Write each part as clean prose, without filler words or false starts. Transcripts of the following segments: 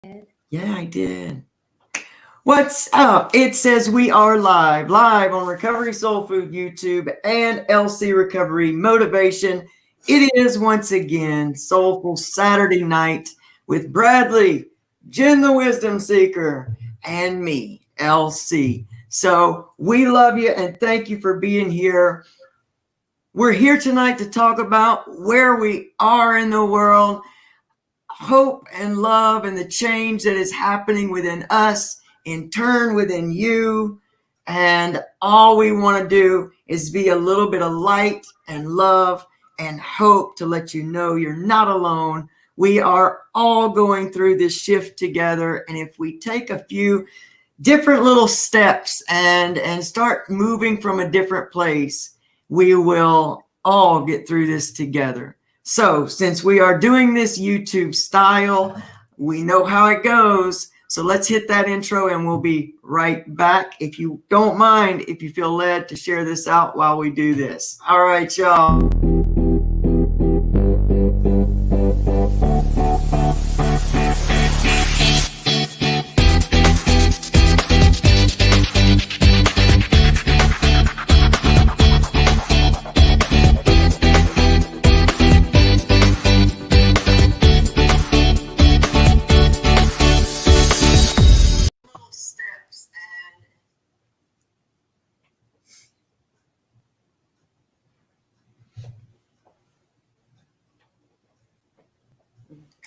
Yeah, I did. What's up? It says we are live on Recovery Soul Food YouTube and LC Recovery Motivation. It is once again Soulful Saturday night with Bradley, Jen the Wisdom Seeker, and me, LC. So we love you and thank you for being here. We're here tonight to talk about where we are in the world, hope and love, and the change that is happening within us, in turn within you. And all we want to do is be a little bit of light and love and hope to let you know you're not alone. We are all going through this shift together. And if we take a few different little steps and start moving from a different place, we will all get through this together. So since we are doing this YouTube style, we know how it goes. So let's hit that intro and we'll be right back. If you don't mind, if you feel led to share this out while we do this. All right, y'all.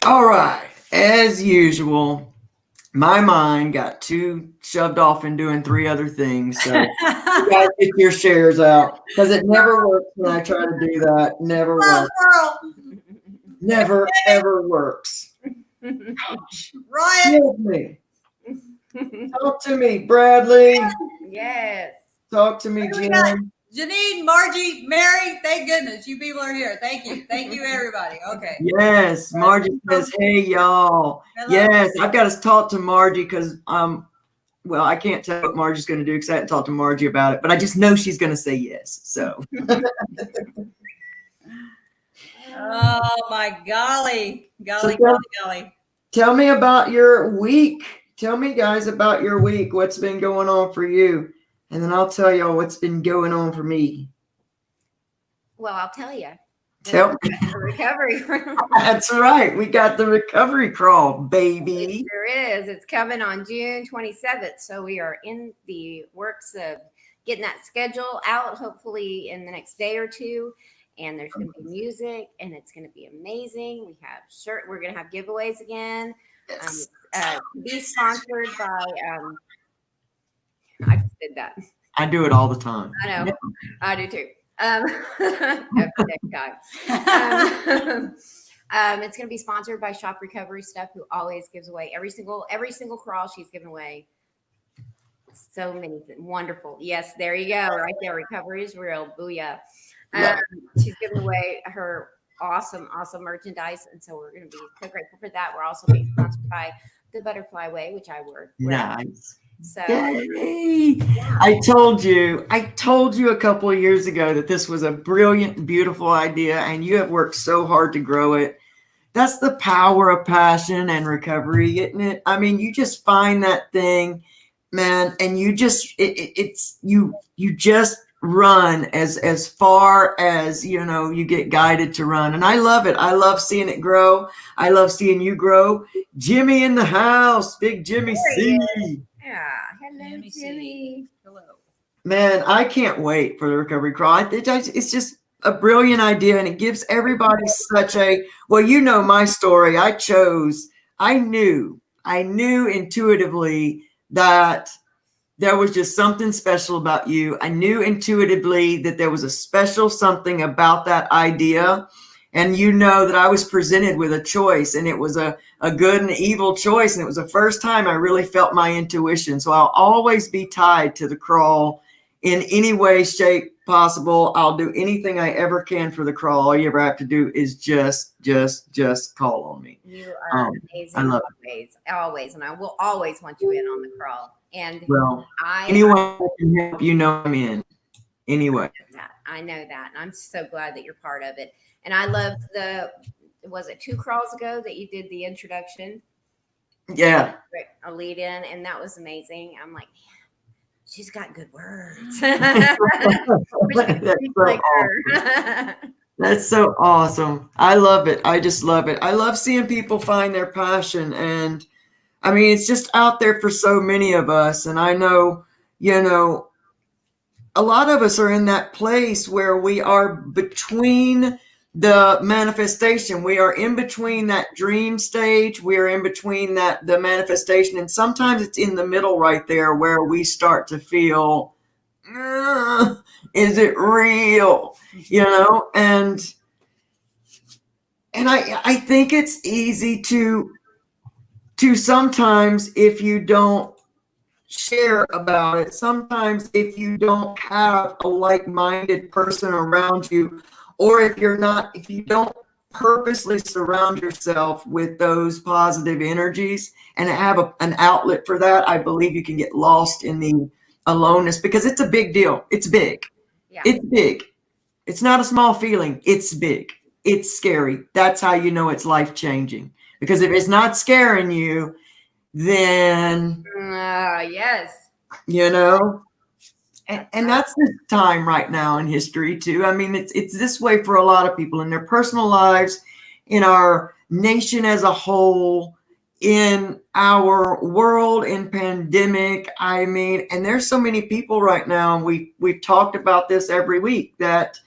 All right, as usual, my mind got too shoved off in doing three other things. So you guys get your shares out because it never works when I try to do that. Never works. Never, ever works. Ryan. Help me. Talk to me, Bradley. Yes. Talk to me, Jen. Janine, Margie, Mary, thank goodness you people are here. Thank you. Thank you, everybody. Okay. Yes, Margie says, hey, y'all. Hello. Yes, I've got to talk to Margie because, well, I can't tell what Margie's going to do because I haven't talked to Margie about it, but I just know she's going to say yes. So. Oh, my golly. Golly, So golly. Tell me about your week. Tell me, guys, about your week. What's been going on for you? And then I'll tell y'all what's been going on for me. Well, I'll tell you. Tell me. Recovery. That's right. We got the recovery crawl, baby. It sure is. It's coming on June 27th. So we are in the works of getting that schedule out, hopefully in the next day or two. And there's going to be music, and it's going to be amazing. We have we're going to have giveaways again. Yes. Be sponsored by. I just did that. I do it all the time. I know. I do too. It's going to be sponsored by Shop Recovery Stuff, who always gives away every single crawl she's given away. So many wonderful. Yes, there you go. Right there. Recovery is real. Booyah. She's giving away her awesome merchandise. And so we're going to be so grateful for that. We're also being sponsored by the Butterfly Way, which I work. Nice. So yay. Yeah. I told you a couple of years ago that this was a brilliant, beautiful idea, and you have worked so hard to grow it. That's the power of passion and recovery, isn't it? I mean, you just find that thing, man, and you just you just run as far as you get guided to run. And I love it. I love seeing it grow. I love seeing you grow. Jimmy in the house, big Jimmy C. Yeah. Hello, Jimmy. Hello. Man, I can't wait for the recovery crawl. It's just a brilliant idea, and it gives everybody such a, well, you know my story. I knew intuitively that there was just something special about you. I knew intuitively that there was a special something about that idea. And you know that I was presented with a choice, and it was a good and evil choice. And it was the first time I really felt my intuition. So I'll always be tied to the crawl in any way, shape possible. I'll do anything I ever can for the crawl. All you ever have to do is just call on me. You are amazing. I love always. And I will always want you in on the crawl. And well, anyone I can help, I'm in. Anyway. I know that. And I'm so glad that you're part of it. And I loved was it 2 crawls ago that you did the introduction? Yeah. a lead in, and that was amazing. I'm like, she's got good words. That's Wish we could speak so like awesome. her. That's so awesome. I love it. I just love it. I love seeing people find their passion. And I mean, it's just out there for so many of us. And I know, you know, a lot of us are in that place where we are between the manifestation. We are in between that dream stage. We are in between the manifestation. And sometimes it's in the middle right there where we start to feel, is it real? You know, and I think it's easy to sometimes, if you don't share about it, sometimes if you don't have a like-minded person around you, or if you don't purposely surround yourself with those positive energies and have an outlet for that, I believe you can get lost in the aloneness, because it's a big deal. It's big. Yeah. It's big. It's not a small feeling. It's big. It's scary. That's how you know it's life-changing. Because if it's not scaring you, then, Yes. you know, and that's the time right now in history too. I mean, it's this way for a lot of people in their personal lives, in our nation as a whole, in our world, in pandemic. I mean, and there's so many people right now, and we've talked about this every week, that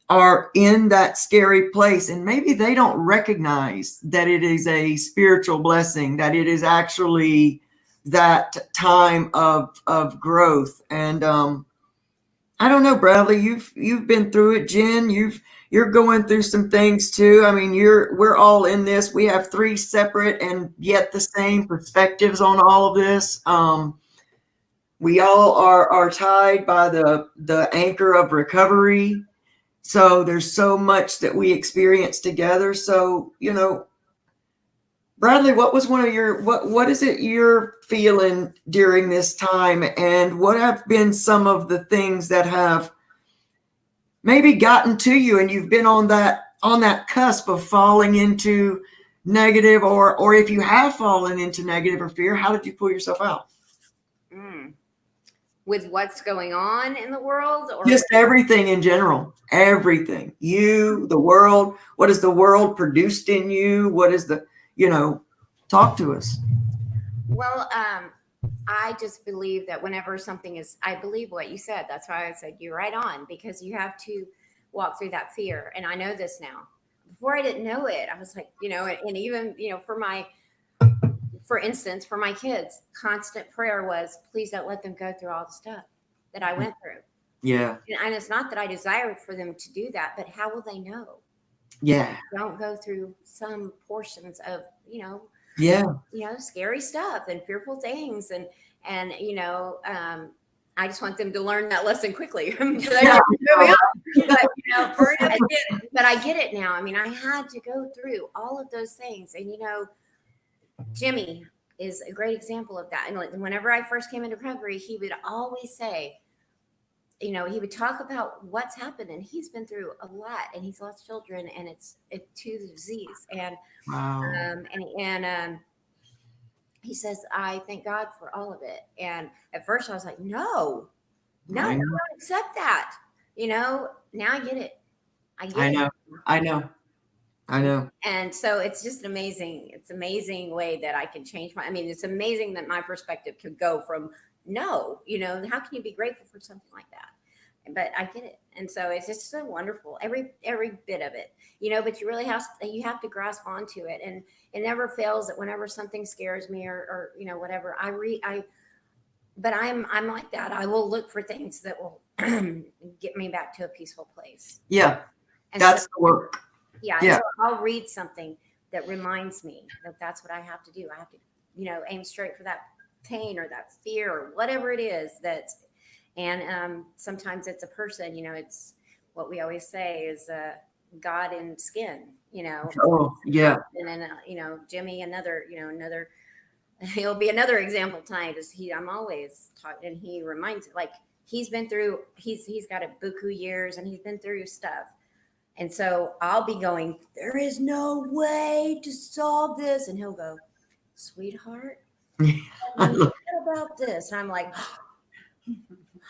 are in that scary place, and maybe they don't recognize that it is a spiritual blessing, that it is actually that time of growth. And I don't know, Bradley, you've been through it. Jen, you're going through some things too. I mean, we're all in this. We have three separate and yet the same perspectives on all of this. We all are tied by the anchor of recovery. So there's so much that we experience together. So, you know, Bradley, what was one of your, what is it you're feeling during this time? And what have been some of the things that have maybe gotten to you, and you've been on that cusp of falling into negative, or if you have fallen into negative or fear, how did you pull yourself out? With what's going on in the world, or Just everything in general, everything, the world, what has the world produced in you? What is talk to us. well, I just believe that whenever something is, I believe what you said. That's why I said you're right on, because you have to walk through that fear. And I know this now. Before I didn't know it, I was like, and even, for instance, for my kids, constant prayer was, please don't let them go through all the stuff that I went through. Yeah. And it's not that I desired for them to do that, but how will they know? Yeah. Don't go through some portions of, Yeah. Scary stuff and fearful things. And I just want them to learn that lesson quickly. But I get it now. I mean, I had to go through all of those things. And, Jimmy is a great example of that. And whenever I first came into recovery, he would always say, he would talk about what's happened, and he's been through a lot, and he's lost children, and it's to the disease. And, wow. He says, I thank God for all of it. And at first I was like, no, I don't accept that. Now I get it. I know. And so it's just amazing. It's amazing way that I can change it's amazing that my perspective could go from no, how can you be grateful for something like that? But I get it. And so it's just so wonderful. Every bit of it, but you really have to grasp onto it. And it never fails that whenever something scares me or whatever, but I'm like that. I will look for things that will get me back to a peaceful place. Yeah. And that's the work. Yeah. And so I'll read something that reminds me that that's what I have to do. I have to, aim straight for that pain or that fear or whatever it is and sometimes it's a person, it's what we always say is God in skin, Oh, yeah. And then, Jimmy, another, he'll be another example tonight I'm always taught, and he reminds it, like he's been through, he's got a buku years and he's been through stuff. And so I'll be going, there is no way to solve this. And he'll go, sweetheart, I love, what about this? And I'm like,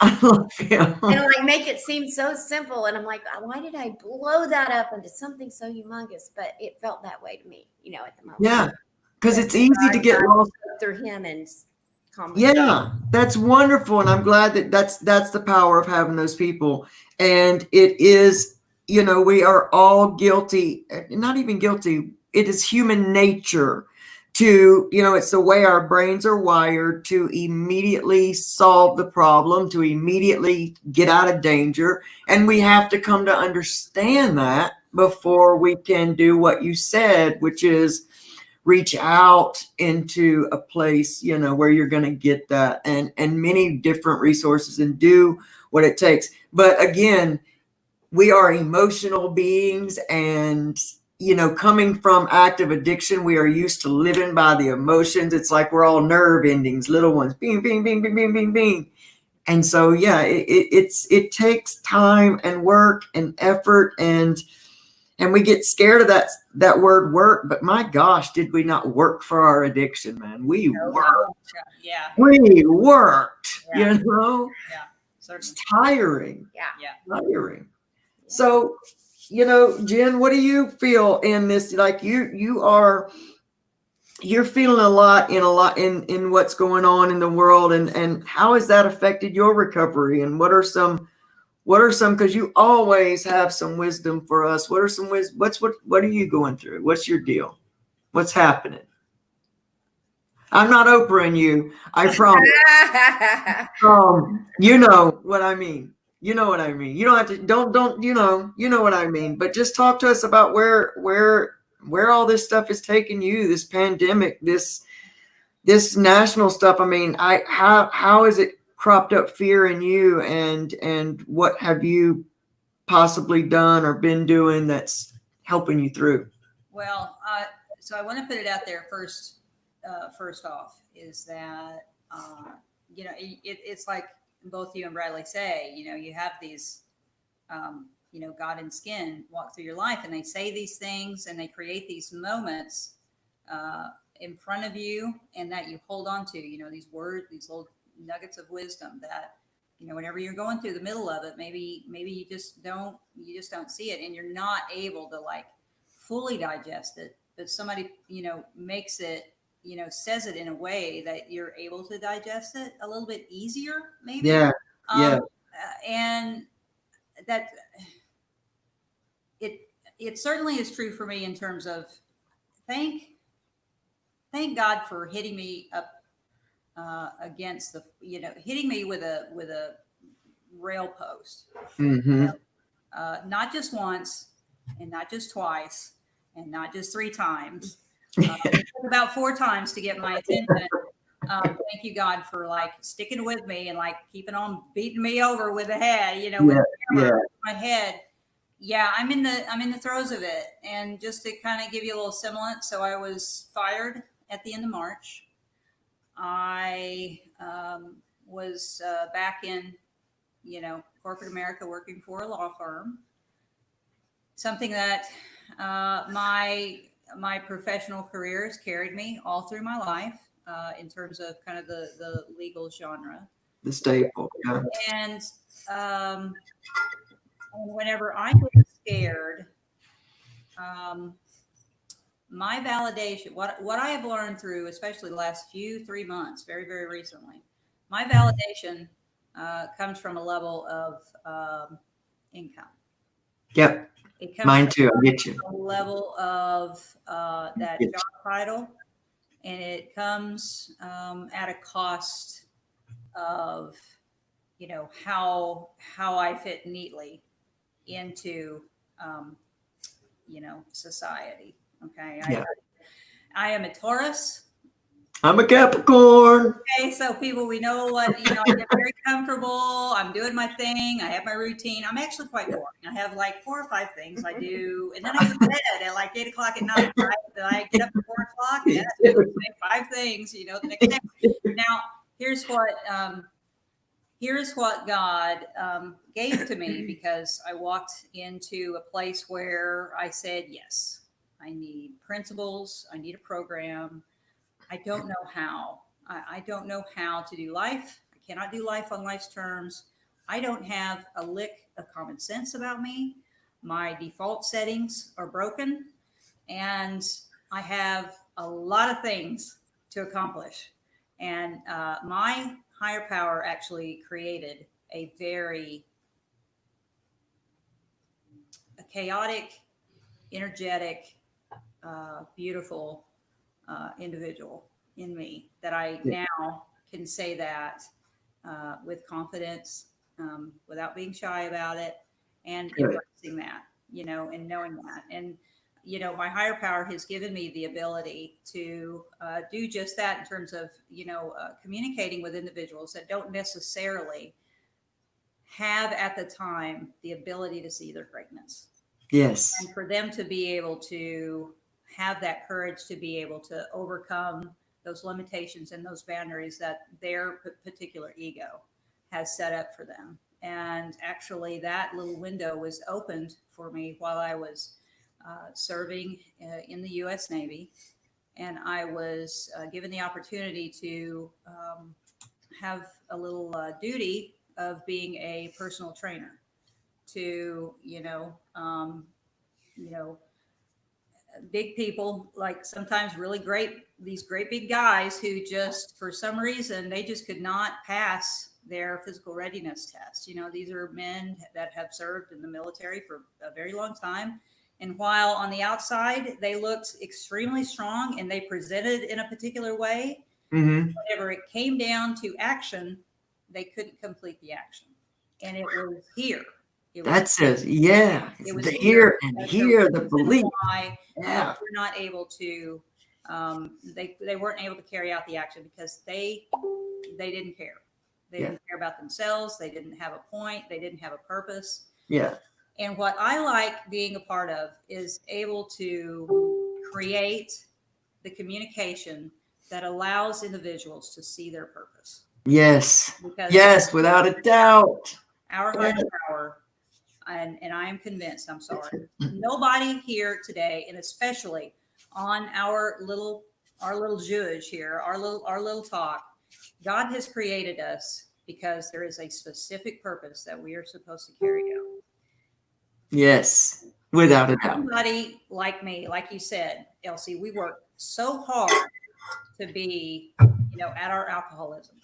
I love him. and like make it seem so simple. And I'm like, why did I blow that up into something so humongous? But it felt that way to me, at the moment. Yeah, because But it's easy to get God lost. spoke through him and Yeah, that's wonderful. And I'm glad that that's the power of having those people. And it is, we are all guilty, not even guilty. It is human nature to, it's the way our brains are wired to immediately solve the problem, to immediately get out of danger. And we have to come to understand that before we can do what you said, which is reach out into a place, where you're going to get that and many different resources and do what it takes. But again, we are emotional beings, and, coming from active addiction, we are used to living by the emotions. It's like we're all nerve endings, little ones, bing, bing, bing, bing, bing, bing, bing. And so, yeah, it takes time and work and effort, and we get scared of that word work, but my gosh, did we not work for our addiction, man? We worked. Yeah. We worked, Yeah. Yeah. Certainly. It's tiring. Yeah. Tiring. So, Jen, what do you feel in this? Like you're feeling a lot in what's going on in the world, and how has that affected your recovery? And what are some, because you always have some wisdom for us. What are some what are you going through? What's your deal? What's happening? I'm not Oprahing you, I promise. You know what I mean. You know what I mean. You don't have to, don't, you know what I mean. But just talk to us about where all this stuff is taking you, this pandemic, this national stuff. I mean, how has it cropped up fear in you, and what have you possibly done or been doing that's helping you through? Well, so I want to put it out there first. First off, is that it's like both you and Bradley say. You have these, God in skin walk through your life, and they say these things, and they create these moments in front of you, and that you hold on to. These words, these little nuggets of wisdom that whenever you're going through the middle of it, maybe you just don't see it, and you're not able to like fully digest it, but somebody makes it, says it in a way that you're able to digest it a little bit easier, maybe. Yeah. And that it certainly is true for me in terms of thank God for hitting me up against the, hitting me with a rail post. Mm-hmm. Not just once, and not just twice, and not just 3 times. It took about 4 times to get my attention. Thank you, God, for like sticking with me and like keeping on beating me over with the head, with the hammer, my head. Yeah, I'm in the throes of it. And just to kind of give you a little semblance, so I was fired at the end of March. I was back in, corporate America, working for a law firm. Something that my professional career has carried me all through my life in terms of kind of the legal genre. The staple. Yeah. And whenever I get scared, my validation, what I have learned through, especially the last 3 months, very, very recently, my validation comes from a level of income. Yep. It comes Mine too. I get you. a level of that job title, and it comes at a cost of how I fit neatly into society. Okay. Yeah. I am a Taurus. I'm a Capricorn. Okay, so people, we know what, I get very comfortable. I'm doing my thing. I have my routine. I'm actually quite boring. I have like 4 or 5 things I do, and then I go to bed at like 8 o'clock at night. Right? Then I get up at 4 o'clock, and then I do the same 5 things, the next day. Now, here's what God gave to me, because I walked into a place where I said, yes, I need principles. I need a program. I don't know how. I don't know how to do life. I cannot do life on life's terms. I don't have a lick of common sense about me. My default settings are broken, and I have a lot of things to accomplish. And my higher power actually created a very chaotic, energetic, beautiful individual in me that I now can say that with confidence, without being shy about it, and embracing that, and knowing that. And, my higher power has given me the ability to do just that in terms of, communicating with individuals that don't necessarily have at the time the ability to see their greatness. Yes. And for them to be able to have that courage to be able to overcome those limitations and those boundaries that their particular ego has set up for them. And actually, that little window was opened for me while I was serving in the U.S. Navy. And I was given the opportunity to have a little duty of being a personal trainer to, big people, like sometimes really great, these great big guys who just, for some reason, they just could not pass their physical readiness test. These are men that have served in the military for a very long time. And while on the outside, they looked extremely strong and they presented in a particular way, whenever it came down to action, they couldn't complete the action. And it was here. That says, yeah, it was the here and here, the belief. Why we're not able to, they weren't able to carry out the action because they didn't care. They didn't care about themselves. They didn't have a point. They didn't have a purpose. Yeah. And what I like being a part of is able to create the communication that allows individuals to see their purpose. Yes. Because yes, without a doubt. Our higher power, and I am convinced, I'm sorry, nobody here today, and especially on our little zhuzh here, our little talk, God has created us because there is a specific purpose that we are supposed to carry out. Yes, without a doubt. Somebody like me, like you said, Elsie, we work so hard to be, at our alcoholism,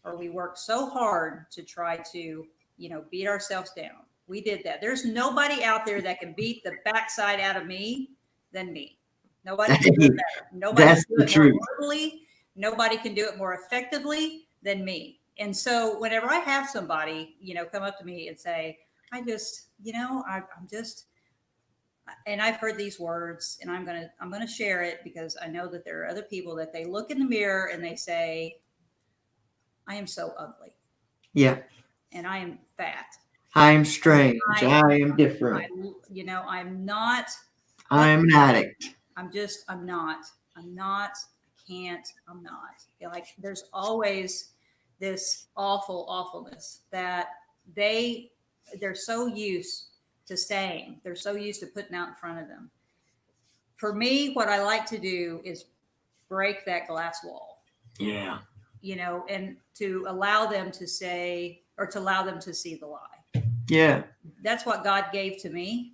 or we work so hard to try to, beat ourselves down. We did that. There's nobody out there that can beat the backside out of me than me. Nobody can do it better. Nobody That's can do the it more truth. verbally. Nobody can do it more effectively than me. And so whenever I have somebody, come up to me and say, I just, I'm just, and I've heard these words, and I'm gonna share it because I know that there are other people that they look in the mirror and they say, I am so ugly. Yeah. And I am fat. I'm strange. I am different. I'm not. I'm an addict. I'm not. I can't. I'm not. Like there's always this awfulness that they're so used to saying, they're so used to putting out in front of them. For me, what I like to do is break that glass wall. Yeah. And to allow them to say, or to allow them to see the lie. Yeah. That's what God gave to me.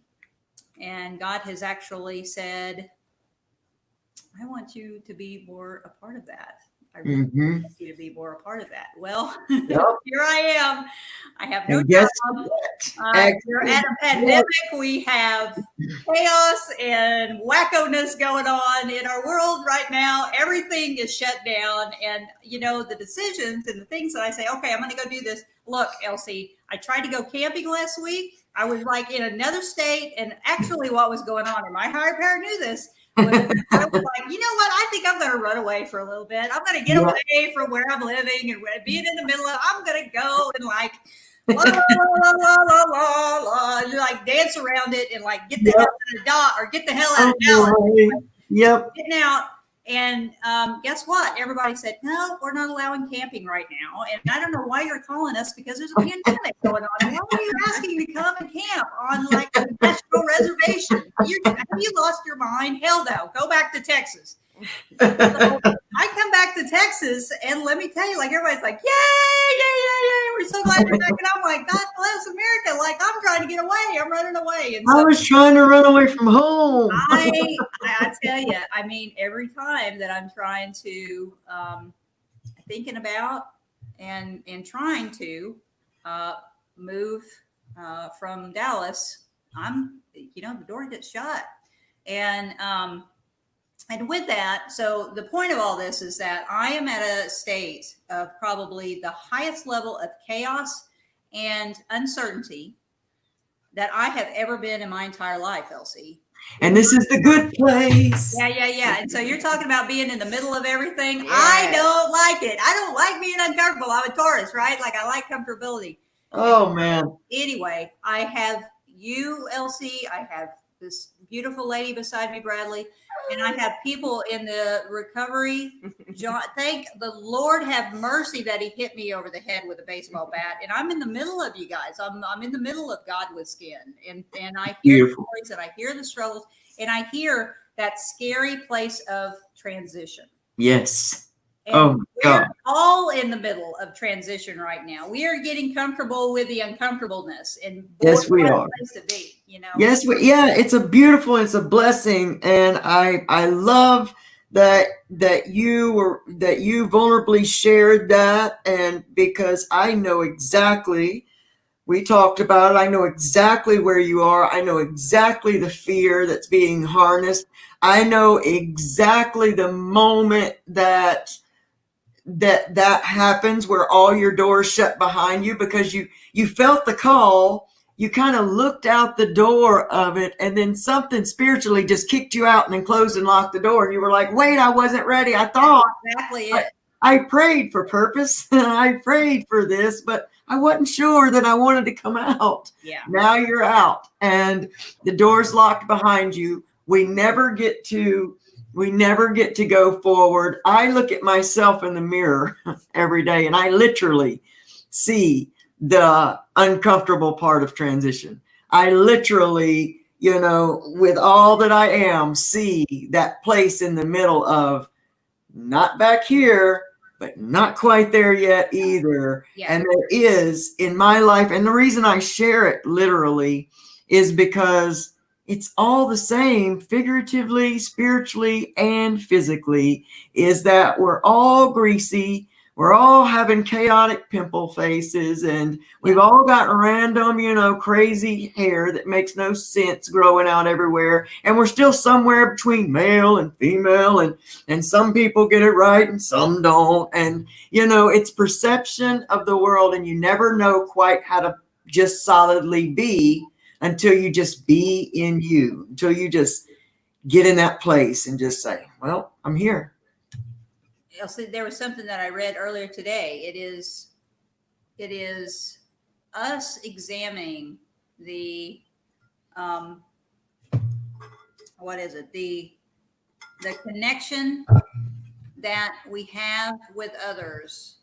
And God has actually said, I want you to be more a part of that. I really want you to be more a part of that. Well, here I am. I have no job. We're at a pandemic. We have chaos and wacko-ness going on in our world right now. Everything is shut down. And, the decisions and the things that I say, okay, I'm going to go do this. Look, Elsie, I tried to go camping last week. I was like in another state. And actually what was going on, and my higher power knew this, I was like, you know what? I think I'm going to run away for a little bit. I'm going to get away from where I'm living and being in the middle of, I'm going to go and like, la, la, la, la, la, la, and like dance around it and like get the hell out of Dodge or get the hell out of Dallas. Getting out. And guess what? Everybody said, no, we're not allowing camping right now. And I don't know why you're calling us because there's a pandemic going on. And why are you asking to come and camp on like a national reservation? Have you lost your mind? Hell no. Go back to Texas. So I come back to Texas, and let me tell you, like everybody's like, "Yay, yay, yay, yay! We're so glad you're back." And I'm like, "God bless America!" Like I'm trying to get away. I'm running away, and I so was trying to run away from home. I tell you, I mean, every time that I'm trying to thinking about and trying to move from Dallas, the door gets shut, and with that, so the point of all this is that I am at a state of probably the highest level of chaos and uncertainty that I have ever been in my entire life, Elsie. And this is the good place. Yeah. And so you're talking about being in the middle of everything. Yes. I don't like it. I don't like being uncomfortable. I'm a Taurus, right? Like I like comfortability. Oh, man. Anyway, I have you, Elsie. I have this beautiful lady beside me, Bradley, and I have people in the recovery. John, thank the Lord have mercy that he hit me over the head with a baseball bat. And I'm in the middle of you guys. I'm in the middle of God with skin, and I hear the stories, and I hear the struggles, and I hear that scary place of transition. Yes. And we're all in the middle of transition right now. We are getting comfortable with the uncomfortableness, and yes, we are. Place to be, Yes, it's a beautiful, it's a blessing, and I love that you vulnerably shared that, and because I know exactly. We talked about it. I know exactly where you are. I know exactly the fear that's being harnessed. I know exactly the moment that happens where all your doors shut behind you, because you felt the call, you kind of looked out the door of it, and then something spiritually just kicked you out and then closed and locked the door, and you were like, wait, I wasn't ready. I thought exactly it. I prayed for purpose. I prayed for this, but I wasn't sure that I wanted to come out. Yeah. Now you're out and the door's locked behind you. We never get to go forward. I look at myself in the mirror every day, and I literally see the uncomfortable part of transition. I literally, with all that I am, see that place in the middle of not back here, but not quite there yet either. Yeah. And there is in my life, and the reason I share it literally is because it's all the same, figuratively, spiritually, and physically, is that we're all greasy. We're all having chaotic pimple faces, and we've all got random, crazy hair that makes no sense growing out everywhere. And we're still somewhere between male and female, and some people get it right and some don't. And, it's perception of the world, and you never know quite how to just solidly be until you just be in you, until you just get in that place and just say, well, I'm here. Elsie, there was something that I read earlier today. It is us examining the the connection that we have with others,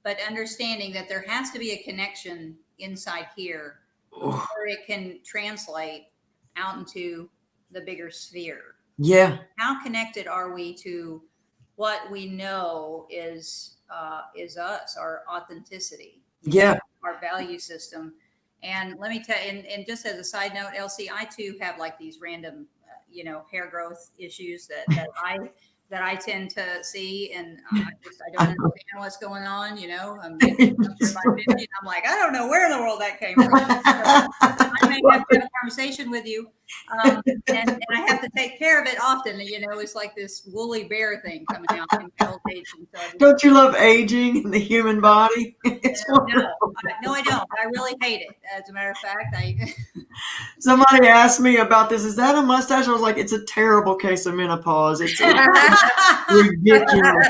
but understanding that there has to be a connection inside here where it can translate out into the bigger sphere. Yeah. How connected are we to what we know is us, our authenticity, our value system? And let me tell you, and just as a side note, Elsie, I too have like these random, hair growth issues that I tend to see, and I don't understand what's going on. I'm getting up to my 50, and I'm like, I don't know where in the world that came from. So I may have to have a conversation with you, and I have to take care of it often. It's like this woolly bear thing coming out in my old age. And so don't you love aging in the human body? No, I don't. I really hate it. As a matter of fact, Somebody asked me about this. Is that a mustache? I was like, it's a terrible case of menopause. It's ridiculous.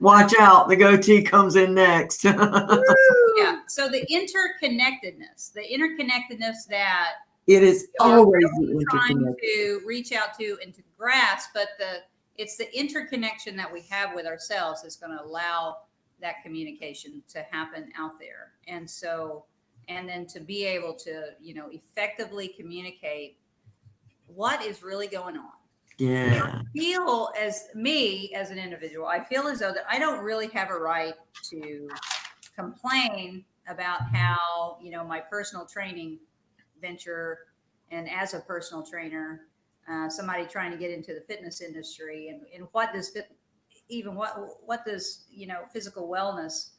Watch out. The goatee comes in next. Yeah. So the interconnectedness that it is always trying to reach out to and to grasp, but it's the interconnection that we have with ourselves that's going to allow that communication to happen out there. And so, and then to be able to, effectively communicate what is really going on. Yeah. I feel as an individual, I feel as though that I don't really have a right to complain about how, my personal training venture, and as a personal trainer, somebody trying to get into the fitness industry, and what does what does, physical wellness,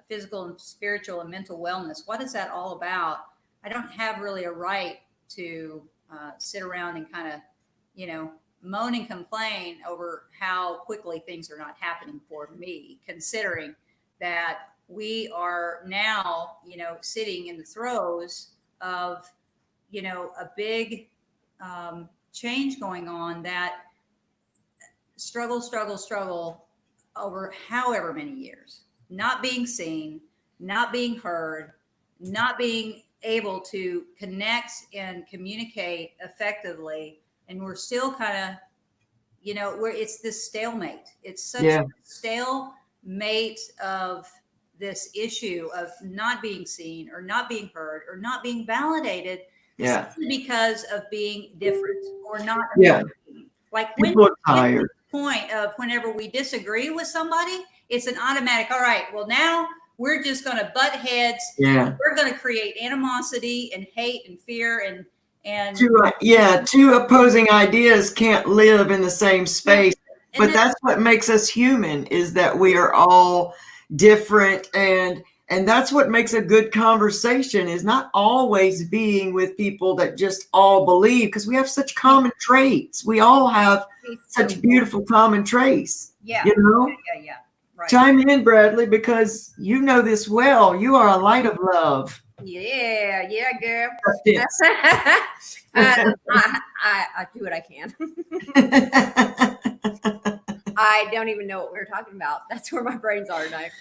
physical and spiritual and mental wellness, what is that all about? I don't have really a right to sit around and kind of, moan and complain over how quickly things are not happening for me, considering that we are now, sitting in the throes of, a big change going on, that struggle over however many years, not being seen, not being heard, not being able to connect and communicate effectively. And we're still kind of, it's this stalemate. It's such a stalemate of this issue of not being seen or not being heard or not being validated, simply because of being different or not. Like when people are tired. Point of whenever we disagree with somebody, it's an automatic, all right, well, now we're just going to butt heads. We're going to create animosity and hate and fear and two opposing ideas can't live in the same space. But that's what makes us human, is that we are all different, and that's what makes a good conversation, is not always being with people that just all believe, because we have such common traits. We all have such beautiful common traits. Yeah. Right. Chime in, Bradley, because you know this well. You are a light of love. Yeah, girl. I do what I can. I don't even know what we were talking about. That's where my brains are tonight.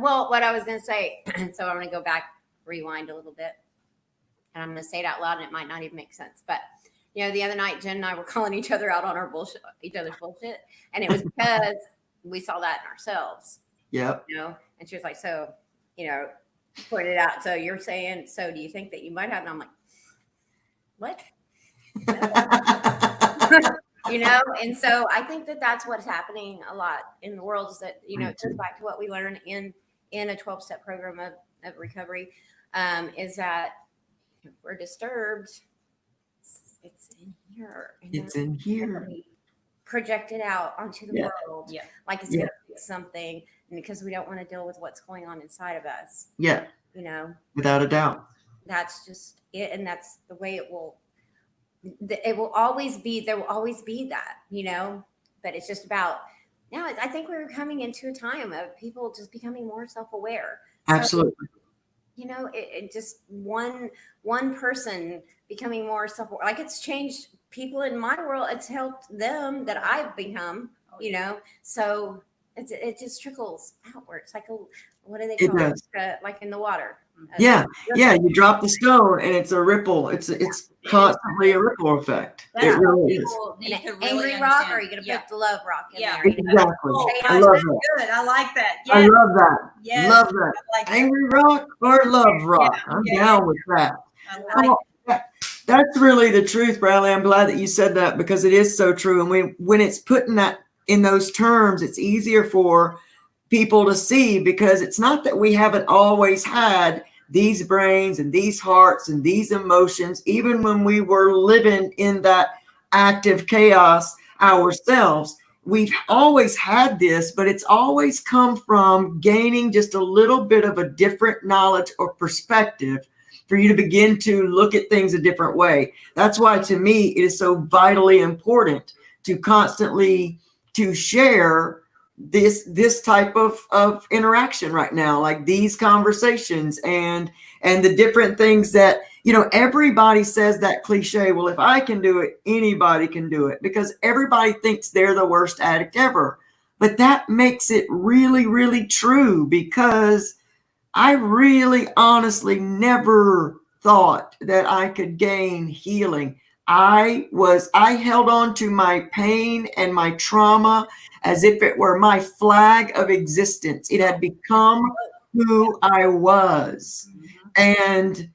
Well, what I was going to say, so I'm going to go back, rewind a little bit, and I'm going to say it out loud, and it might not even make sense. But, the other night, Jen and I were calling each other out on our bullshit, each other's bullshit, and it was because we saw that in ourselves. Yep. And she was like, so, pointed out, so you're saying, so do you think that you might have? And I'm like, what? And so I think that that's what's happening a lot in the world, is that, it goes back to what we learned in a 12-step program of recovery, is that if we're disturbed, it's in here. It's in here. Project it out onto the world. Yeah. Like it's going to be something, and because we don't want to deal with what's going on inside of us. Yeah. Without a doubt. That's just it. And that's the way it will always be. There will always be that, but it's just about now. I think we're coming into a time of people just becoming more self-aware. Absolutely. It just one person becoming more self-aware. Like, it's changed people in my world. It's helped them that I've become, so it just trickles outwards. Like what do they call it? Like in the water. You drop the stone and it's a ripple. It's constantly a ripple effect. That's it really is. Angry rock, or are you going to put the love rock in there? Exactly. I love that. Good. I like that. Yes. I love that. Yes. Love that. Like Angry rock or love rock. I'm down with that. That's really the truth, Bradley. I'm glad that you said that, because it is so true. And when it's put in those terms, it's easier for people to see, because it's not that we haven't always had these brains and these hearts and these emotions, even when we were living in that active chaos ourselves. We've always had this, but it's always come from gaining just a little bit of a different knowledge or perspective for you to begin to look at things a different way. That's why, to me, it is so vitally important to constantly to share this type of interaction right now, like these conversations and the different things that, everybody says that cliche, well, if I can do it, anybody can do it, because everybody thinks they're the worst addict ever. But that makes it really, really true, because I really honestly never thought that I could gain healing. I held on to my pain and my trauma as if it were my flag of existence. It had become who I was. And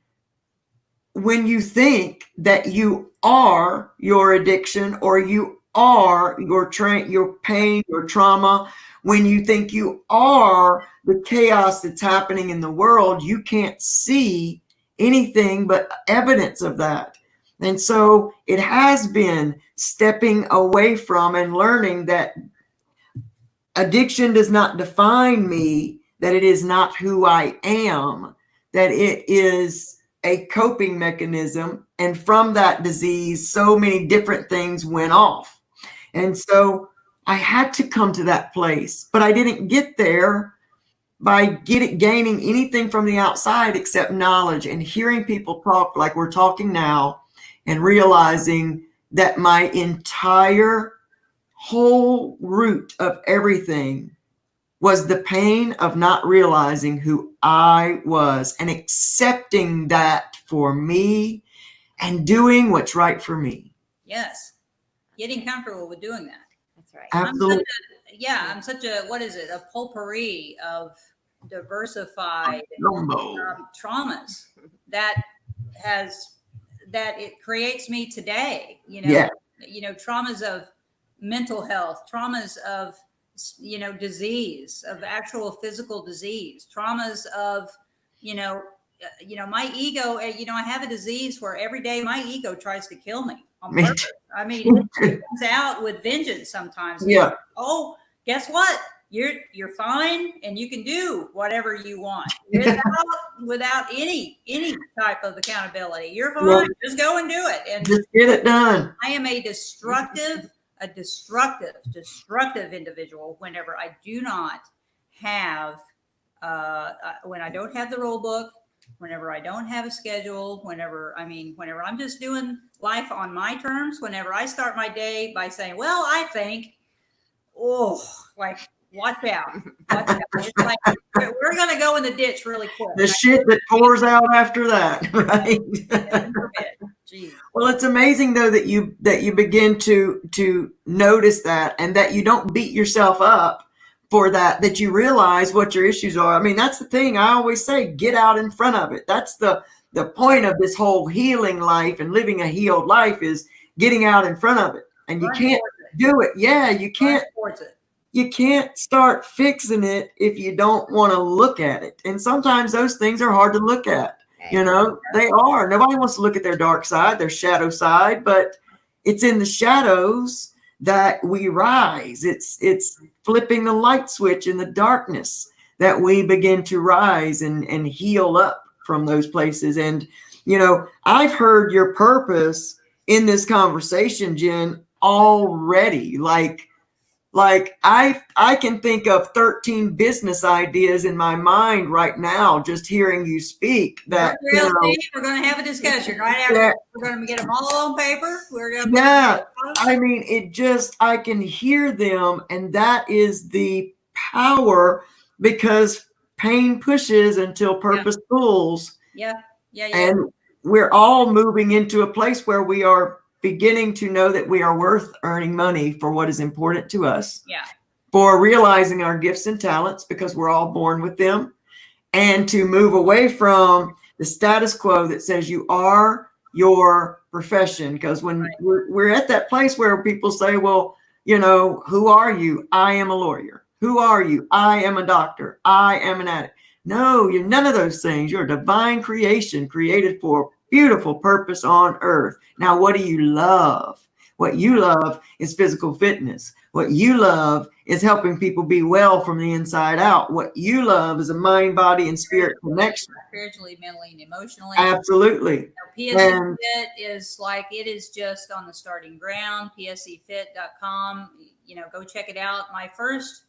when you think that you are your addiction or you are your pain, your trauma, when you think you are the chaos that's happening in the world, you can't see anything but evidence of that. And so it has been stepping away from and learning that addiction does not define me, that it is not who I am, that it is a coping mechanism. And from that disease, so many different things went off. And so I had to come to that place, but I didn't get there by gaining anything from the outside except knowledge and hearing people talk like we're talking now, and realizing that my entire whole root of everything was the pain of not realizing who I was and accepting that for me and doing what's right for me. Yes. Getting comfortable with doing that. That's right. Absolutely. I'm such a, what is it? A potpourri of diversified traumas that it creates me today, traumas of mental health, traumas of, disease, of actual physical disease, traumas of, my ego, I have a disease where every day my ego tries to kill me on purpose. I mean, it comes out with vengeance sometimes. Yeah. Oh, guess what? You're fine, and you can do whatever you want without any type of accountability. You're fine. Yeah. Just go and do it, and just get it done. I am a destructive individual whenever I do not have, when I don't have the rule book, whenever I don't have a schedule, whenever I'm just doing life on my terms, whenever I start my day by saying, well, I think, watch out. It's like, we're going to go in the ditch really quick. The shit that pours out after that, right? Well, it's amazing though that you begin to notice that, and that you don't beat yourself up for that you realize what your issues are. I mean, that's the thing I always say, get out in front of it. That's the point of this whole healing life and living a healed life, is getting out in front of it. And you can't do it. Yeah, you can't. You can't start fixing it if you don't want to look at it. And sometimes those things are hard to look at. They are. Nobody wants to look at their dark side, their shadow side, but it's in the shadows that we rise. It's flipping the light switch in the darkness that we begin to rise and heal up from those places. And, I've heard your purpose in this conversation, Jen, already. Like I can think of 13 business ideas in my mind right now, just hearing you speak. That we're going to have a discussion right after. We're going to get them all on paper. I mean, I can hear them, and that is the power, because pain pushes until purpose pulls. Yeah. And we're all moving into a place where we are beginning to know that we are worth earning money for what is important to us. Yeah. For realizing our gifts and talents, because we're all born with them, and to move away from the status quo that says you are your profession. Because when we're at that place where people say, well, who are you? I am a lawyer. Who are you? I am a doctor. I am an addict. No, you're none of those things. You're a divine creation created for beautiful purpose on earth. Now, what do you love? What you love is physical fitness. What you love is helping people be well from the inside out. What you love is a mind, body, and spirit connection. Spiritually, mentally, and emotionally. Absolutely. PSC Fit is it is just on the starting ground. PSCfit.com. Go check it out. My first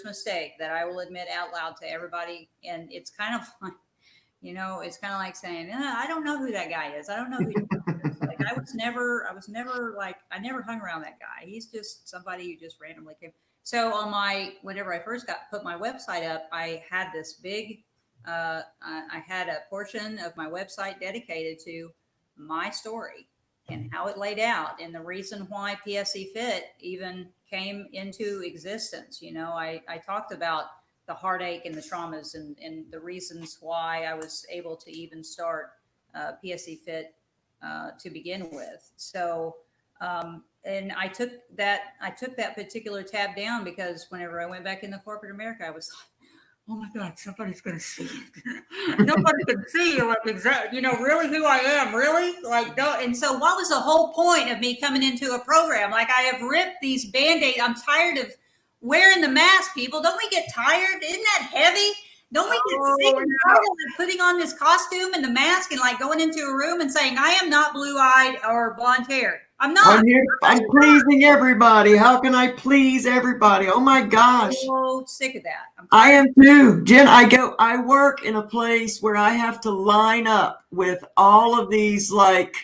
mistake that I will admit out loud to everybody, and it's kind of like, it's kind of like saying, I don't know who that guy is. I don't know who he is. Like, I never hung around that guy. He's just somebody who just randomly came. So whenever I first put my website up, I had this big, I had a portion of my website dedicated to my story and how it laid out, and the reason why PSC Fit even came into existence. I talked about the heartache and the traumas and the reasons why I was able to even start PSC Fit to begin with. So, and I took that particular tab down because whenever I went back into corporate America, I was like, oh my God, somebody's going to see it. Nobody can see like exactly, really who I am, really? Like, no. And so what was the whole point of me coming into a program? Like, I have ripped these Band-Aids. I'm tired of wearing the mask, people. Don't we get tired? Isn't that heavy? Don't we get sick and tired of like putting on this costume and the mask and like going into a room and saying, I am not blue-eyed or blonde-haired. I'm not. I'm pleasing everybody. How can I please everybody? Oh my gosh. I'm so sick of that. I am too. Jen, I work in a place where I have to line up with all of these like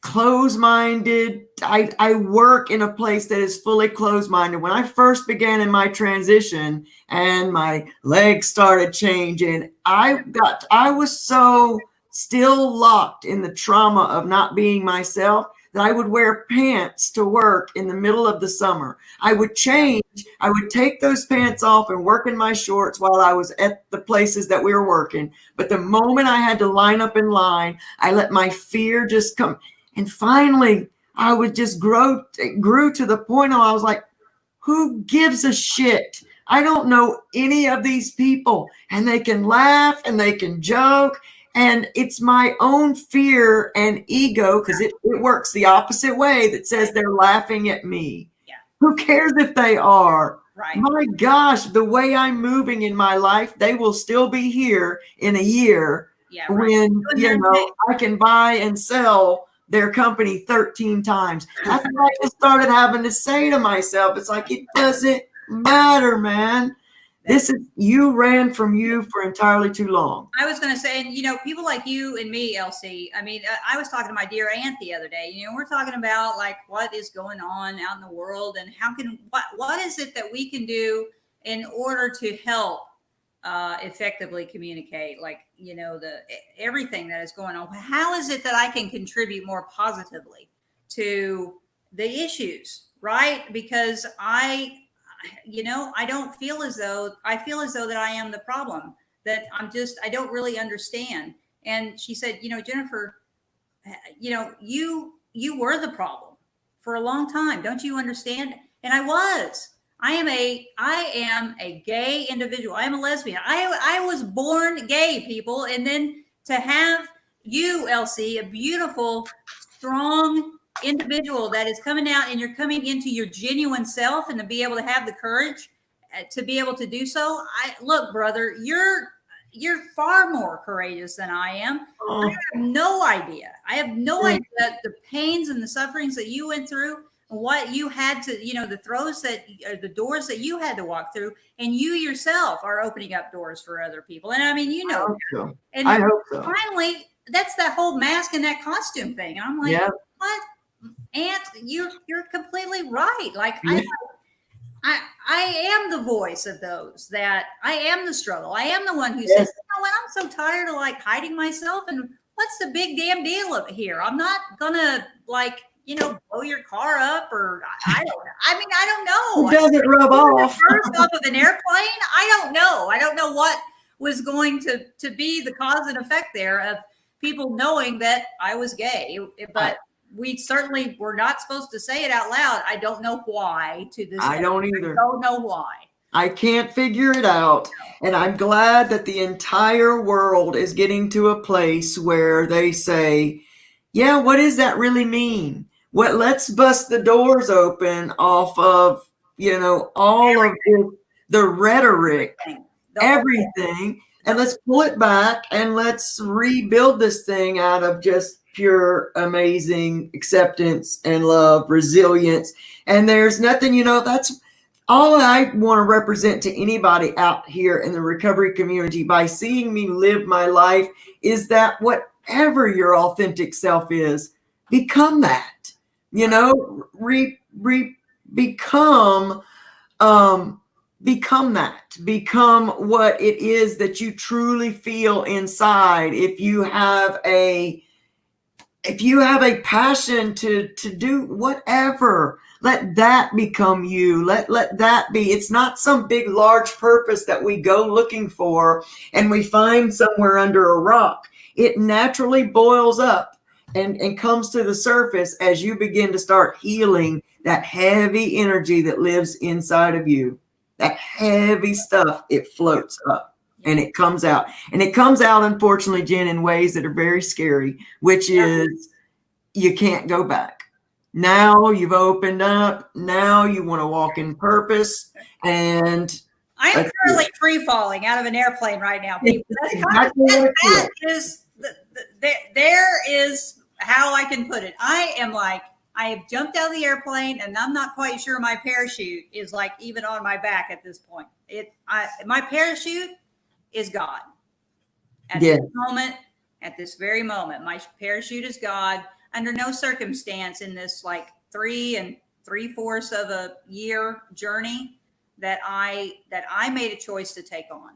closed-minded. I work in a place that is fully closed-minded. When I first began in my transition and my legs started changing, I was so still locked in the trauma of not being myself that I would wear pants to work in the middle of the summer. I would change. I would take those pants off and work in my shorts while I was at the places that we were working. But the moment I had to line up in line, I let my fear just come. And finally, I would just grew to the point where I was like, who gives a shit? I don't know any of these people. And they can laugh and they can joke. And it's my own fear and ego, because it works the opposite way, that says they're laughing at me. Yeah. Who cares if they are? Right. My gosh, the way I'm moving in my life, they will still be here in a year when, I can buy and sell their company 13 times. That's what I just started having to say to myself. It's like, it doesn't matter, man. You ran from you for entirely too long. I was going to say, and people like you and me, Elsie, I mean, I was talking to my dear aunt the other day, we're talking about like what is going on out in the world and what is it that we can do in order to help effectively communicate, like, everything that is going on. How is it that I can contribute more positively to the issues, right? Because I don't feel as though that I am the problem, that I don't really understand. And she said, Jennifer, you were the problem for a long time. Don't you understand? And I am a gay individual. I am a lesbian. I was born gay, people. And then to have you, Elsie, a beautiful, strong individual that is coming out and you're coming into your genuine self, and to be able to have the courage to be able to do so. Look, brother, you're far more courageous than I am. I have no idea. The pains and the sufferings that you went through, and what you had to, the doors that you had to walk through, and you yourself are opening up doors for other people. And I mean, I hope so. And I hope so. Finally, that's that whole mask and that costume thing. And I'm like, what? Aunt, you're completely right. Like, I am the voice of those that I am the struggle. I am the one who says, you know what, I'm so tired of like hiding myself. And what's the big damn deal over here? I'm not gonna like, blow your car up, or I don't know. It doesn't rub off. First off of an airplane. I don't know. I don't know what was going to be the cause and effect there of people knowing that I was gay, but we certainly were not supposed to say it out loud. I don't know why to this day. I don't either. I don't know why. I can't figure it out. And I'm glad that the entire world is getting to a place where they say, yeah, what does that really mean? Let's bust the doors open off of, all of the rhetoric, everything, and let's pull it back and let's rebuild this thing out of just pure, amazing acceptance and love, resilience. And there's nothing, that's all I want to represent to anybody out here in the recovery community by seeing me live my life is that whatever your authentic self is, become that, become that, become what it is that you truly feel inside. If you have a if you have a passion to do whatever, let that become you. Let that be. It's not some big, large purpose that we go looking for and we find somewhere under a rock. It naturally boils up and comes to the surface as you begin to start healing that heavy energy that lives inside of you. That heavy stuff, it floats up and it comes out. And it comes out, unfortunately, Jen, in ways that are very scary, which is you can't go back. Now you've opened up. Now you want to walk in purpose. And I am currently free falling out of an airplane right now, people. That's exactly what it that is there is how I can put it. I am like, I have jumped out of the airplane and I'm not quite sure my parachute is like even on my back at this point. My parachute is God. At this moment, at this very moment, my parachute is God. Under no circumstance in this like 3 3/4 of a year journey that I made a choice to take on.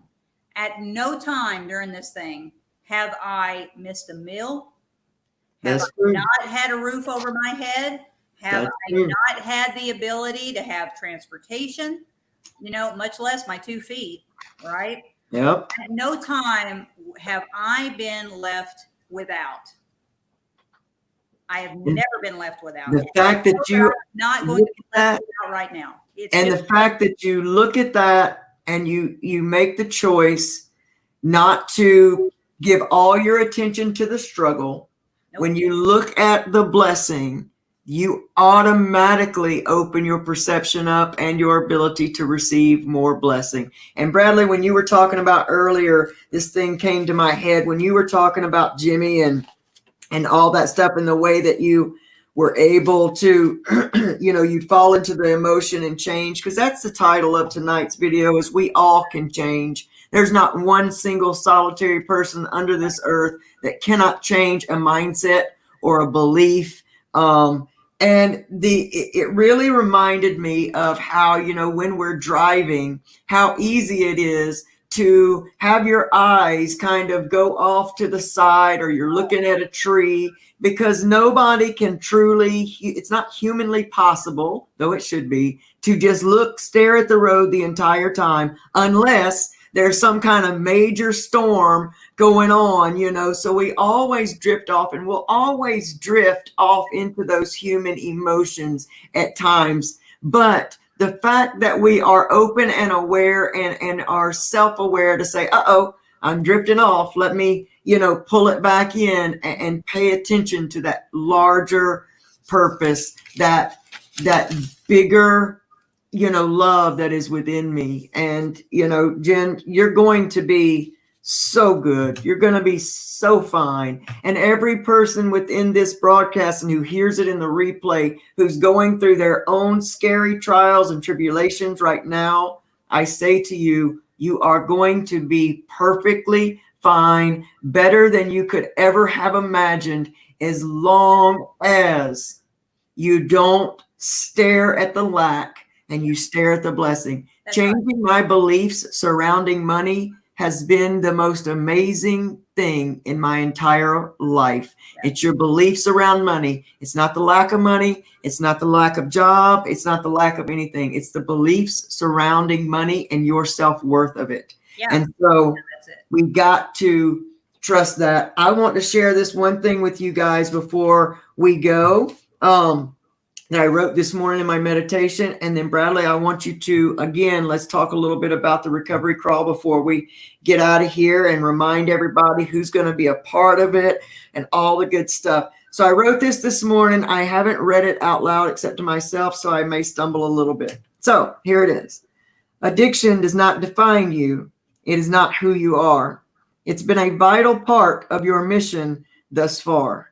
At no time during this thing have I missed a meal. Have I not had a roof over my head? Have I not had the ability to have transportation? Much less my 2 feet, right? Yep. At no time have I been left without. I have never been left without. The fact that you not going to be left without right now. And the fact that you look at that and you make the choice not to give all your attention to the struggle. Nope. When you look at the blessing, you automatically open your perception up and your ability to receive more blessing. And Bradley, when you were talking about earlier, this thing came to my head when you were talking about Jimmy and all that stuff and the way that you were able to, you'd fall into the emotion and change, because that's the title of tonight's video is we all can change. There's not one single solitary person under this earth that cannot change a mindset or a belief. And it really reminded me of how, when we're driving, how easy it is to have your eyes kind of go off to the side, or you're looking at a tree, because nobody can truly, it's not humanly possible, though it should be, to just stare at the road the entire time, unless there's some kind of major storm going on, so we always drift off, and we'll always drift off into those human emotions at times. But the fact that we are open and aware and are self-aware to say, I'm drifting off. Let me, pull it back in and pay attention to that larger purpose, that bigger, love that is within me. And, Jen, you're going to be so good. You're going to be so fine. And every person within this broadcast and who hears it in the replay, who's going through their own scary trials and tribulations right now, I say to you, you are going to be perfectly fine, better than you could ever have imagined, as long as you don't stare at the lack and you stare at the blessing. That's changing right. My beliefs surrounding money has been the most amazing thing in my entire life. Yeah. It's your beliefs around money. It's not the lack of money. It's not the lack of job. It's not the lack of anything. It's the beliefs surrounding money and your self-worth of it. Yeah. And so we've got to trust that. I want to share this one thing with you guys before we go. That I wrote this morning in my meditation. And then Bradley, I want you to, again, let's talk a little bit about the recovery crawl before we get out of here, and remind everybody who's going to be a part of it and all the good stuff. So I wrote this morning. I haven't read it out loud except to myself, so I may stumble a little bit. So here it is. Addiction does not define you. It is not who you are. It's been a vital part of your mission thus far.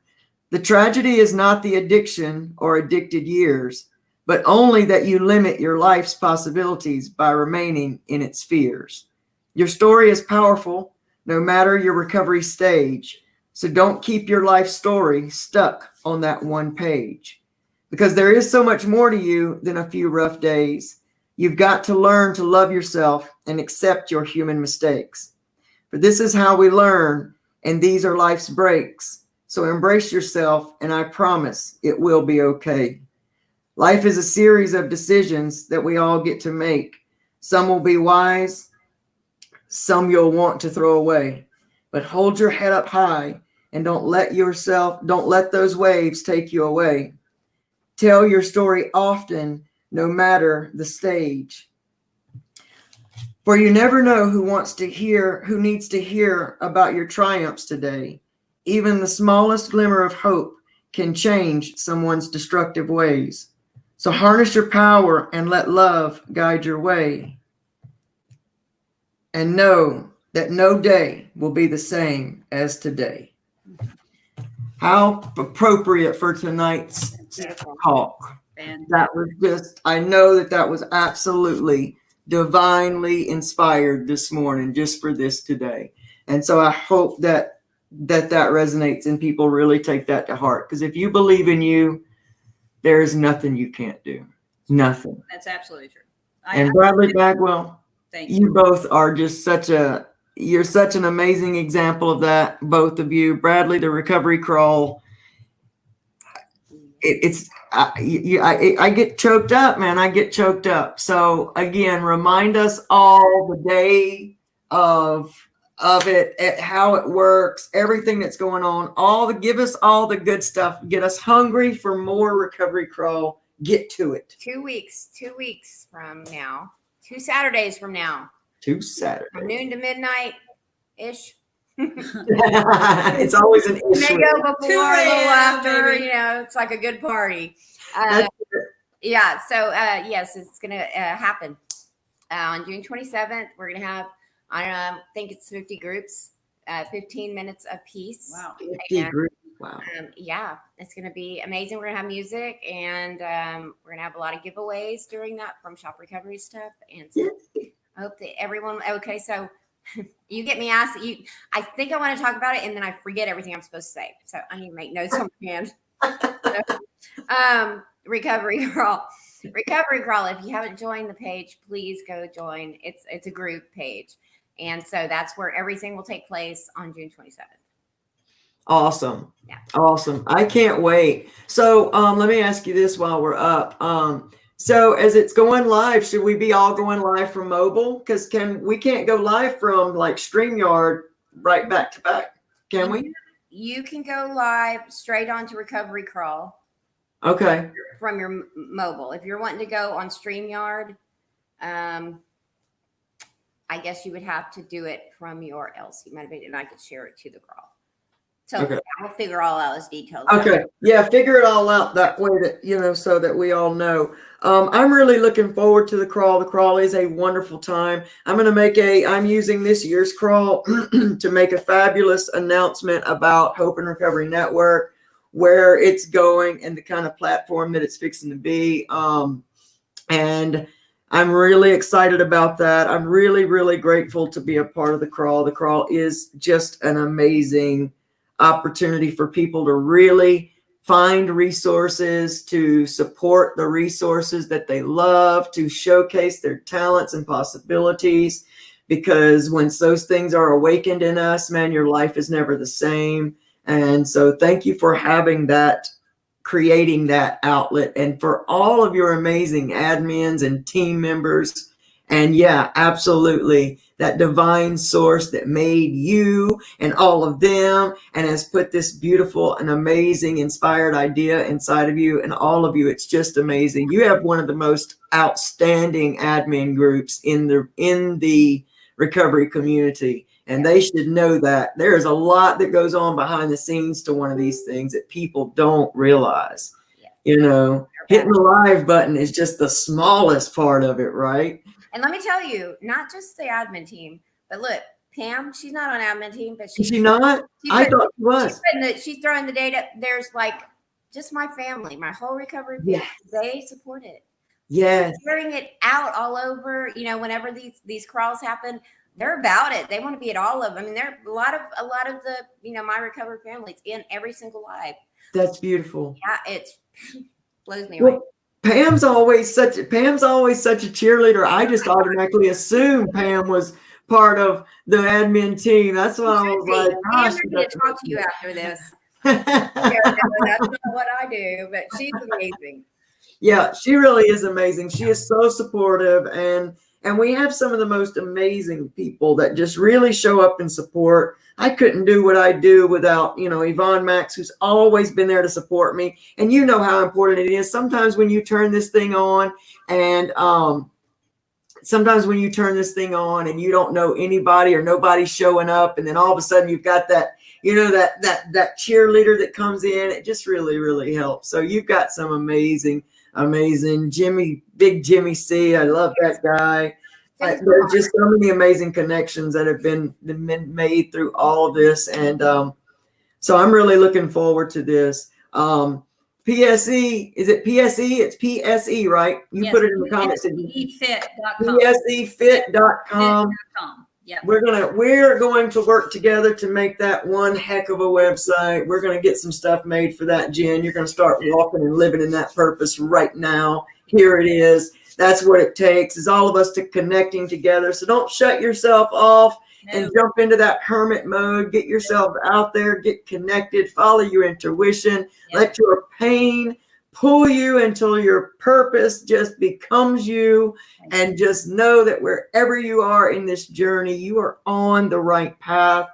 The tragedy is not the addiction or addicted years, but only that you limit your life's possibilities by remaining in its fears. Your story is powerful, no matter your recovery stage. So don't keep your life story stuck on that one page, because there is so much more to you than a few rough days. You've got to learn to love yourself and accept your human mistakes. For this is how we learn, and these are life's breaks. So embrace yourself, and I promise it will be okay. Life is a series of decisions that we all get to make. Some will be wise, some you'll want to throw away. But hold your head up high and don't let those waves take you away. Tell your story often, no matter the stage. For you never know who needs to hear about your triumphs today. Even the smallest glimmer of hope can change someone's destructive ways. So harness your power and let love guide your way. And know that no day will be the same as today. How appropriate for tonight's talk. And That was just, I know that was absolutely divinely inspired this morning just for this today. And so I hope that resonates and people really take that to heart. Because if you believe in you, there is nothing you can't do. Nothing. that's absolutely true. And Bradley Bagwell, Thank you. you both are just you're such an amazing example of that, both of you. Bradley, the recovery crawl, I get choked up, man. I get choked up. So again, remind us all the day of it, how it works, everything that's going on, give us all the good stuff, get us hungry for more recovery crawl. Get to it. 2 weeks from now, 2 Saturdays from now, 2 Saturdays. from noon to midnight ish. It's always an May issue. go before, 2 a little after, baby. you know, it's like a good party. That's Yeah, so yes, it's gonna happen on June 27th. We're gonna have, I think it's 50 groups, 15 minutes a piece. Wow. 50 groups. Wow. Yeah, it's gonna be amazing. We're gonna have music, and we're gonna have a lot of giveaways during that from Shop Recovery stuff. And so I hope that everyone. Okay, so you get me asked. I think I want to talk about it, and then I forget everything I'm supposed to say. So I need to make notes on my hand. Recovery crawl. Recovery crawl. If you haven't joined the page, please go join. It's a group page, and so that's where everything will take place on June 27th. Awesome. Yeah. Awesome. I can't wait. So let me ask you this while we're up. So as it's going live, should we be all going live from mobile? Because we can't go live from like StreamYard right back to back, can we? You can go live straight onto Recovery Crawl. Okay. From your mobile. If you're wanting to go on StreamYard, I guess you would have to do it from your LC motivated, and I could share it to the crawl. So Okay. we'll figure all out those details. Okay. Yeah, figure it all out that way that, so that we all know. I'm really looking forward to the crawl. The crawl is a wonderful time. I'm using this year's crawl to make a fabulous announcement about Hope and Recovery Network, where it's going and the kind of platform that it's fixing to be. And I'm really excited about that. I'm really, really grateful to be a part of the crawl. The crawl is just an amazing opportunity for people to really find resources, to support the resources that they love, to showcase their talents and possibilities. Because once those things are awakened in us, man, your life is never the same. And so thank you for having that, creating that outlet, and for all of your amazing admins and team members. And yeah, absolutely, that divine source that made you and all of them and has put this beautiful and amazing inspired idea inside of you and all of you. It's just amazing. You have one of the most outstanding admin groups in the recovery community. And they should know that there's a lot that goes on behind the scenes to one of these things that people don't realize. Hitting the live button is just the smallest part of it, right? And let me tell you, not just the admin team, but look, Pam, she's not on admin team, but Is she not? I thought she was. She's throwing the data. There's like just my family, my whole recovery family. Yes. They support it. Yes. Sharing it out all over, whenever these crawls happen, they're about it. They want to be at all of them. I mean, there are a lot of the, my recovery families in every single live. That's beautiful. Yeah, it blows me away. Pam's always such a cheerleader. I just automatically assumed Pam was part of the admin team. That's why I was like, I'm gosh. going to talk to you after this. That's not what I do, but she's amazing. Yeah, she really is amazing. She is so supportive, and we have some of the most amazing people that just really show up and support. I couldn't do what I do without, Yvonne Max, who's always been there to support me. And you know how important it is. Sometimes when you turn this thing on and you don't know anybody or nobody's showing up, and then all of a sudden you've got that, that cheerleader that comes in, it just really, really helps. So you've got some amazing Big Jimmy C. I love that guy. There's just so many amazing connections that have been made through all of this. And so I'm really looking forward to this. PSE, is it PSE? It's PSE, right? You put it in the comments. PSEfit.com. PSEfit.com. Yeah. We're going to work together to make that one heck of a website. We're going to get some stuff made for that, Jen. You're going to start walking and living in that purpose right now. Here it is. That's what it takes, is all of us to connecting together. So don't shut yourself off and jump into that hermit mode. Get yourself out there, get connected, follow your intuition, let your pain pull you until your purpose just becomes you. And just know that wherever you are in this journey, you are on the right path.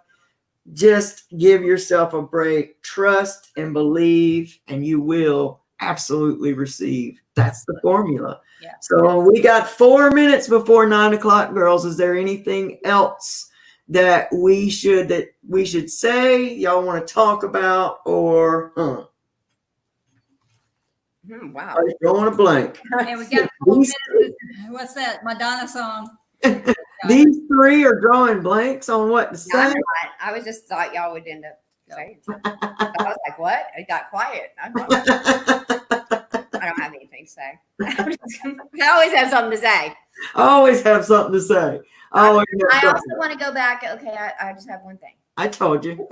Just give yourself a break, trust and believe, and you will absolutely receive. That's the formula. Yeah. So we got 4 minutes before 9 o'clock, girls. Is there anything else that we should say, y'all want to talk about, or Wow. I'm drawing a blank. And we got 4 minutes. What's that? Madonna song. These three are drawing blanks on what to say. I'm not. I was just thought y'all would end up saying something. So I was like, what? It got quiet. I don't have anything to say. I always have something to say. Always have something to say. I also want to go back. Okay, I just have one thing. I told you.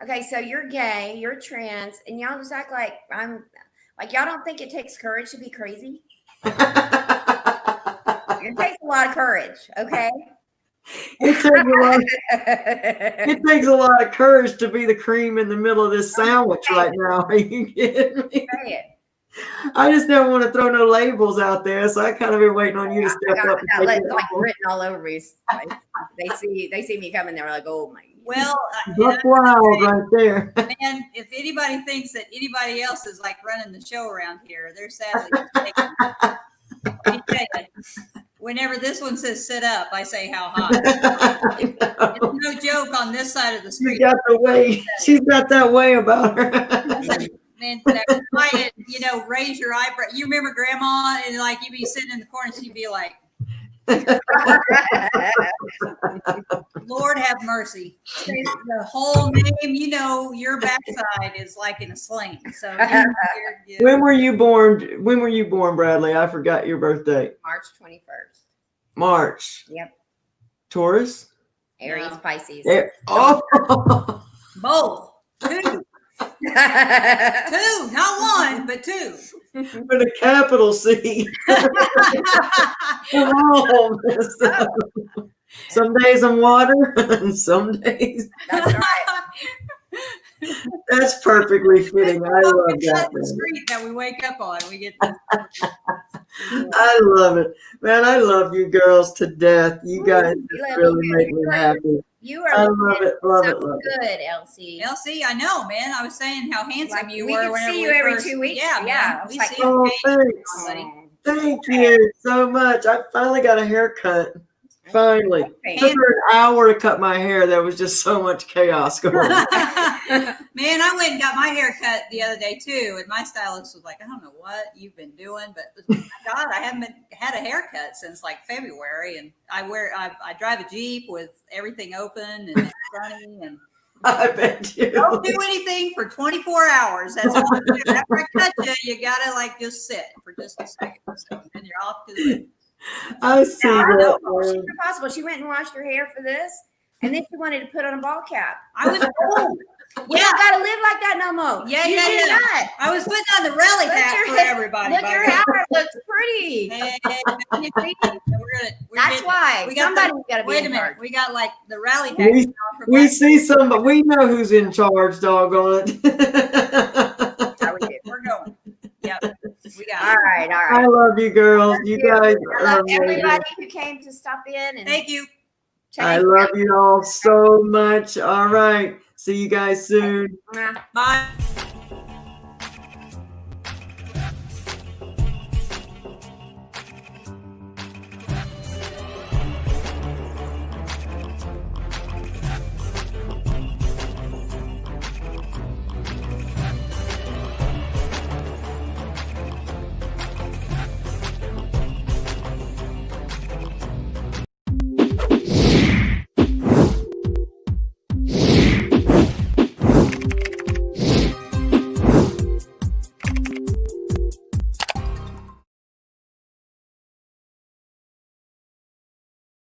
Okay, so you're gay, you're trans, and y'all just act like y'all don't think it takes courage to be crazy? It takes a lot of courage, okay? It takes a lot of courage to be the cream in the middle of this sandwich right now. Are you kidding me? Say it. I just don't want to throw no labels out there, so I kind of been waiting on you to step up. And take like written all over me. They see me coming, they're like, oh my. Well, Buck wild right there. Man, if anybody thinks that anybody else is like running the show around here, they're sadly mistaken. Let me tell you, whenever this one says sit up, I say how hot. It's no joke on this side of the street. She's got that way about her. Man, that quiet, raise your eyebrow. You remember Grandma, and like you'd be sitting in the corner, she'd be like, Lord have mercy. Say the whole name, your backside is like in a sling. So When were you born, Bradley? I forgot your birthday. March 21st. March. Yep. Taurus? Aries, Pisces. Oh. Both. Two. Two, not one, but two. With a capital C. Come on. Some days I'm water, and some days. That's right. That's perfectly fitting. I love that. The street that we wake up on, we get this. I love it, man. I love you girls to death. You guys just really make me happy. You are. I love it. Love it. Good, Elsie. Elsie, I know, man. I was saying how handsome you we were. could whenever see you we every first, 2 weeks. Yeah. We see Oh, you. thanks. Buddy. Thank you so much. I finally got a haircut. Finally. Okay. It took her an hour to cut my hair. There was just so much chaos going on. Man, I went and got my hair cut the other day too, and my stylist was like, "I don't know what you've been doing, but God, I haven't had a haircut since like February, and I drive a Jeep with everything open and sunny, and I bet you don't do anything for 24 hours. That's all I do. After I cut you gotta like just sit for just a second, so then you're off to the." I see that. It's impossible. She went and washed her hair for this, and then she wanted to put on a ball cap. I was old. You don't gotta live like that no more. Yeah. Not. I was putting on the rally hat for everybody. Look, your hair looks pretty free. Hey, You see? we're That's getting- why we got somebody's got to be Wait a in minute. charge. We got like the rally hack. We, now for we Black- see some, but we know who's in charge, doggone it. Yeah, we do. We're going. Yep. We got All it. right, all I right. love you girls. You guys I are love amazing. everybody who came to stop in and Thank you. check I it love you all so much. All right. See you guys soon. out. Bye.